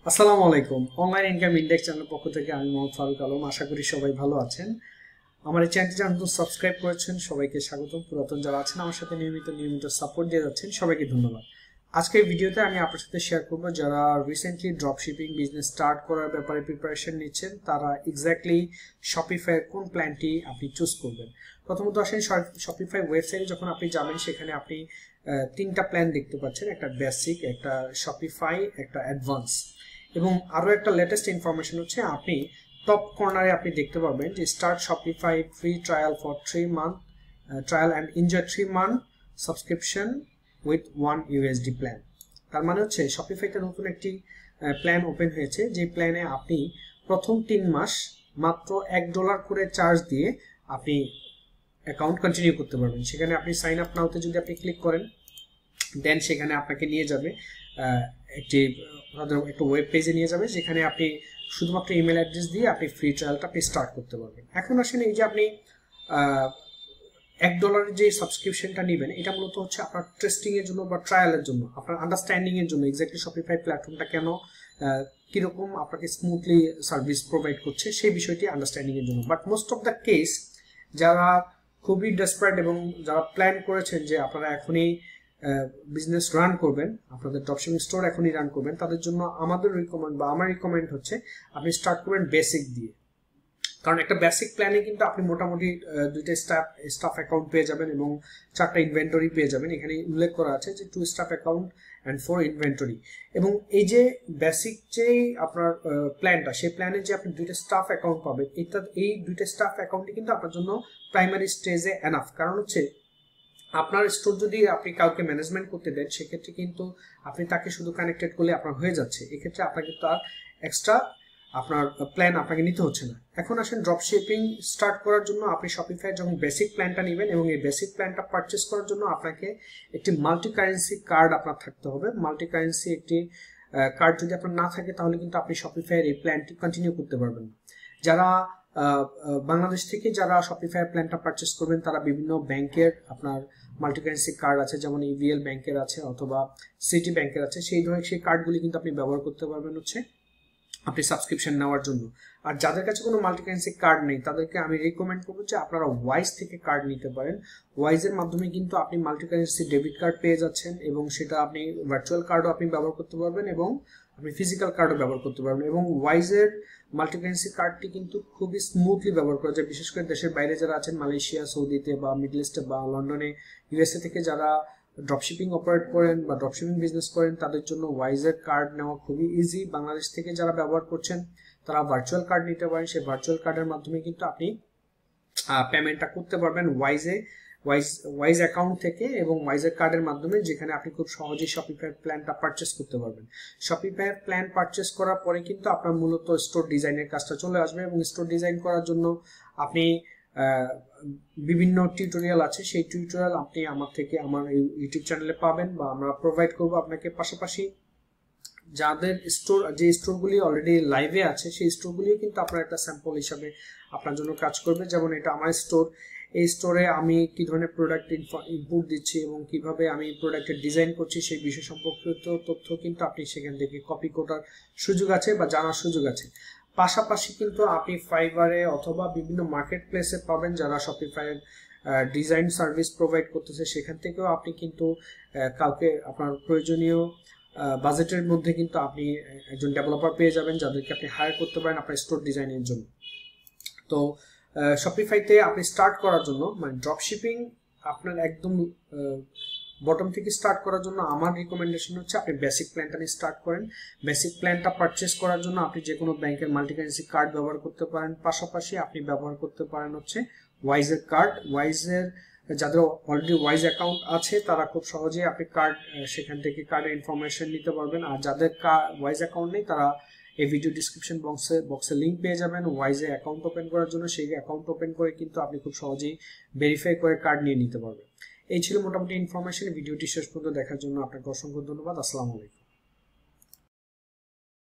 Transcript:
আসসালামু আলাইকুম। Online income index চ্যানেলের পক্ষ থেকে আমি মোহাম্মদ ফারুক আলম। আশা করি সবাই ভালো আছেন। আমার এই চ্যানেলটি যারা নতুন সাবস্ক্রাইব করেছেন সবাইকে স্বাগতম। পুরাতন যারা আছেন আমার সাথে নিয়মিত সাপোর্ট দিয়ে যাচ্ছেন সবাইকে ধন্যবাদ। আজকের ভিডিওতে আমি আপনার সাথে শেয়ার করব যারা রিসেন্টলি ড্রপশিপিং বিজনেস স্টার্ট করার ব্যাপারে প্রিপারেশন নিচ্ছেন তারা এক্স্যাক্টলি শপিফাই কোন প্ল্যানটি আপনি চুজ করবেন। প্রথমত আসেন শপিফাই ওয়েবসাইটে যখন আপনি যাবেন সেখানে আপনি তিনটা প্ল্যান দেখতে পাচ্ছেন, একটা বেসিক, একটা শপিফাই, একটা অ্যাডভান্স। এবং আরও একটা লেটেস্ট ইনফরমেশন হচ্ছে আপনি টপ কর্নারে আপনি দেখতে পাবেন যে start Shopify free trial for 3 month trial and enjoy 3 month subscription with 1 USD plan. তার মানে হচ্ছে শপিফাইতে নতুন একটি প্ল্যান ওপেন হয়েছে, যে প্ল্যানে আপনি প্রথম 3 মাস মাত্র $1 করে চার্জ দিয়ে আপনি অ্যাকাউন্ট কন্টিনিউ করতে পারবেন। সেখানে আপনি সাইন আপ নাওতে যদি আপনি ক্লিক করেন দেন সেখানে আপনাকে নিয়ে যাবে একটা ওয়েব পেজে নিয়ে যাবে, যেখানে আপনি শুধুমাত্র ইমেল অ্যাড্রেস দিয়ে আপনি ফ্রি ট্রায়ালটা আপনি স্টার্ট করতে পারবেন। এখন আসেন এই যে আপনি $1 যে সাবস্ক্রিপশনটা নেবেন এটা মূলত হচ্ছে আপনার টেস্টিং এর জন্য বা ট্রায়ালের জন্য, আপনার আন্ডারস্ট্যান্ডিং এর জন্য এক্স্যাক্টলি শপিফাই প্ল্যাটফর্মটা কেন কিরকম আপনাকে স্মুথলি সার্ভিস প্রোভাইড করছে সেই বিষয়টি আন্ডারস্ট্যান্ডিং এর জন্য। But most of the case যারা খুবই ডেসপারেট এবং যারা প্ল্যান করেছেন যে আপনারা এখনই বিজনেস রান করবেন, আপনাদের ড্রপশিপিং স্টোর এখনই রান করবেন, তাদের জন্য আমার রিকমেন্ড হচ্ছে আপনি স্টার্ট করবেন বেসিক দিয়ে। কারণ একটা বেসিক প্ল্যানে কিন্তু আপনি মোটামুটি 2টা স্টাফ অ্যাকাউন্ট পেয়ে যাবেন এবং 4টা ইনভেন্টরি পেয়ে যাবেন। এখানে উল্লেখ করা আছে যে 2 স্টাফ অ্যাকাউন্ট অ্যান্ড 4 ইনভেন্টরি। এবং এই যে বেসিক যেই আপনার প্ল্যানটা, সেই প্ল্যানে যে আপনি 2টা স্টাফ অ্যাকাউন্ট পাবেন, এই 2টা স্টাফ অ্যাকাউন্টই কিন্তু আপনার জন্য প্রাইমারি স্টেজে এনাফ। কারণ হচ্ছে আপনার স্টোর যদি আপনি কাউকে ম্যানেজমেন্ট করতে দেন সেক্ষেত্রে কিন্তু আপনি তাকে শুধু কানেক্টেড করলে আপনার হয়ে যাচ্ছে, এক্ষেত্রে আপনাকে তো আর এক্সট্রা আপনার প্ল্যান আপনাকে নিতে হচ্ছে না। এখন আসেন ড্রপশিপিং স্টার্ট করার জন্য আপনি শপিফাই যখন বেসিক প্ল্যানটা নেবেন এবং এই বেসিক প্ল্যানটা পারচেস করার জন্য আপনাকে একটি মাল্টি কারেন্সি কার্ড আপনার থাকতে হবে। মাল্টি কারেন্সি একটি কার্ড যদি আপনার না থাকে তাহলে কিন্তু আপনি শপিফাইয়ের এই প্ল্যানটি কন্টিনিউ করতে পারবেন না। যারা বাংলাদেশ থেকে যারা শপিফাই প্ল্যানটা পারচেস করবেন তারা বিভিন্ন ব্যাংকের আপনার মাল্টি কারেন্সি কার্ড আছে, যেমন ইভিএল ব্যাংকের আছে অথবা সিটি ব্যাংকের আছে, সেই কার্ডগুলি কিন্তু আপনি ব্যবহার করতে পারবেন হচ্ছে আপনি সাবস্ক্রিপশন নেওয়ার জন্য। আর যাদের কাছে কোনো মাল্টি কারেন্সি কার্ড নেই তাদেরকে আমি রিকমেন্ড করবো যে আপনারা ওয়াইজ থেকে কার্ড নিতে পারেন। ওয়াইজের মাধ্যমে কিন্তু আপনি মাল্টি কারেন্সি ডেবিট কার্ড পেয়ে যাচ্ছেন এবং সেটা আপনি ভার্চুয়াল কার্ডও আপনি ব্যবহার করতে পারবেন এবং আপনি ফিজিক্যাল কার্ডও ব্যবহার করতে পারবেন। এবং ওয়াইজের মাল্টি কারেন্সি কার্ডটি কিন্তু খুবই স্মুথলি ব্যবহার করা যায়, বিশেষ করে দেশের বাইরে যারা আছেন, মালয়েশিয়া, সৌদিতে বা মিডল ইস্টে বা লন্ডনে, ইউএসএ থেকে যারা ড্রপশিপিং অপারেট করেন বা ড্রপশিপিং বিজনেস করেন তাদের জন্য ওয়াইজের কার্ড নেওয়া খুবই ইজি। বাংলাদেশ থেকে যারা ব্যবহার করছেন তারা ভার্চুয়াল কার্ড নিতে পারেন, সেই ভার্চুয়াল কার্ডের মাধ্যমে কিন্তু আপনি পেমেন্টটা করতে পারবেন ওয়াইজ অ্যাকাউন্ট থেকে এবং ওয়াইজের কার্ডের মাধ্যমে, যেখানে আপনি খুব সহজেই শপিফাই প্ল্যানটা পারচেস করতে পারবেন। শপিফাই প্ল্যান পারচেস করার পরে কিন্তু আপনার মূলত স্টোর ডিজাইনের কাজটা চলে আসবে এবং স্টোর ডিজাইন করার জন্য আপনি বিভিন্ন টিউটোরিয়াল আছে, সেই টিউটোরিয়াল আপনি আমার ইউটিউব চ্যানেলে পাবেন বা আমরা প্রোভাইড করব আপনাকে। পাশাপাশি যাদের যে স্টোরগুলি অলরেডি লাইভে আছে সেই স্টোরগুলি কিন্তু আপনার একটা স্যাম্পল হিসাবে আপনার জন্য কাজ করবে। যেমন এটা আমার স্টোর, এই স্টোরে আমি কি ধরনের প্রোডাক্ট ইনপুট দিচ্ছি এবং কিভাবে আমি প্রোডাক্টের ডিজাইন করছি সেই বিষয় সম্পর্কিত তথ্য কিন্তু আপনি সেখান থেকে কপি করার সুযোগ আছে বা জানার সুযোগ আছে। পাশাপাশি কিন্তু আপনি ফাইবারে অথবা বিভিন্ন মার্কেট প্লেসে পাবেন যারা শপিফাইয়ের ডিজাইন সার্ভিস প্রোভাইড করতেছে, সেখান থেকেও আপনি কিন্তু কাউকে আপনার প্রয়োজনীয় বাজেটের মধ্যে কিন্তু আপনি একজন ডেভেলপার পেয়ে যাবেন যাদেরকে আপনি হায়ার করতে পারেন আপনার স্টোর ডিজাইনের জন্য। তো শপিফাইতে আপনি স্টার্ট করার জন্য মানে ড্রপশিপিং আপনার একদম বটম থেকে স্টার্ট করার জন্য আমার রিকমেন্ডেশন হচ্ছে আপনি বেসিক প্ল্যানটা নিয়ে স্টার্ট করেন। বেসিক প্ল্যানটা পারচেস করার জন্য আপনি যে কোনো ব্যাংকের মাল্টি কারেন্সি কার্ড ব্যবহার করতে পারেন। পাশাপাশি আপনি ব্যবহার করতে পারেন হচ্ছে ওয়াইজের কার্ড। যাদের অলরেডি ওয়াইজ অ্যাকাউন্ট আছে তারা খুব সহজেই আপনি সেখান থেকে কার্ডের ইনফরমেশন নিতে পারবেন। আর যাদের ওয়াইজ অ্যাকাউন্ট নেই তারা এই ভিডিও ডিসক্রিপশন বক্সে লিঙ্ক পেয়ে যাবেন ওয়াইজে অ্যাকাউন্ট ওপেন করার জন্য। সেই অ্যাকাউন্ট ওপেন করে কিন্তু আপনি খুব সহজেই ভেরিফাই করে কার্ড নিয়ে নিতে পারবেন। এই ছিল মোটামুটি ইনফরমেশন। ভিডিওটি শেষ পর্যন্ত দেখার জন্য আপনাকে অসংখ্য ধন্যবাদ। আসসালামু আলাইকুম।